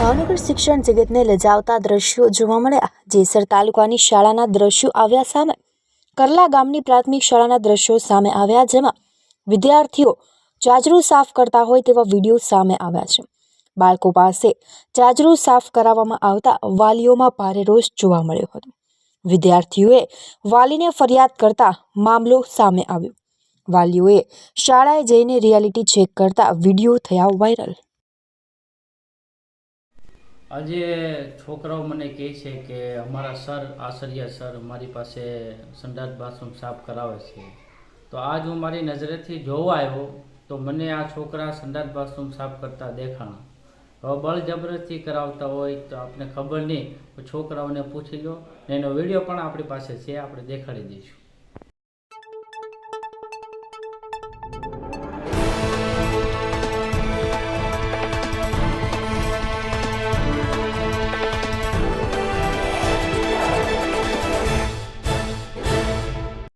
ભાવનગર શિક્ષણ જગતને લજાવતા દ્રશ્યો જોવા મળ્યા। જેસર તાલુકાની શાળાના દ્રશ્યો આવ્યા સામે। કરલા ગામની પ્રાથમિક શાળાના દ્રશ્યો સામે આવ્યા, જેમાં વિદ્યાર્થીઓ ચાજરું સાફ કરતા હોય તેવા વિડીયો સામે આવ્યા છે। બાળકો પાસે ચાજરું સાફ કરાવવામાં આવતા વાલીઓમાં ભારે રોષ જોવા મળ્યો હતો। વિદ્યાર્થીઓએ વાલીને ફરિયાદ કરતા મામલો સામે આવ્યો। વાલીઓએ શાળાએ જઈને રિયાલિટી ચેક કરતા વિડીયો થયા વાયરલ। આજે છોકરાઓ મને કહે છે કે અમારા સર આચાર્ય સર મારી પાસે સંડાસ બાથરૂમ સાફ કરાવે છે। તો આજ હું મારી નજરેથી જોવા આવ્યો તો મને આ છોકરા સંડાસ બાથરૂમ સાફ કરતા દેખાણા। હવે બળજબરદસ્તી કરાવતા હોય તો આપણે ખબર નહીં, તો છોકરાઓને પૂછી લો, એનો વિડીયો પણ આપણી પાસે છે, આપણે દેખાડી દઈશું।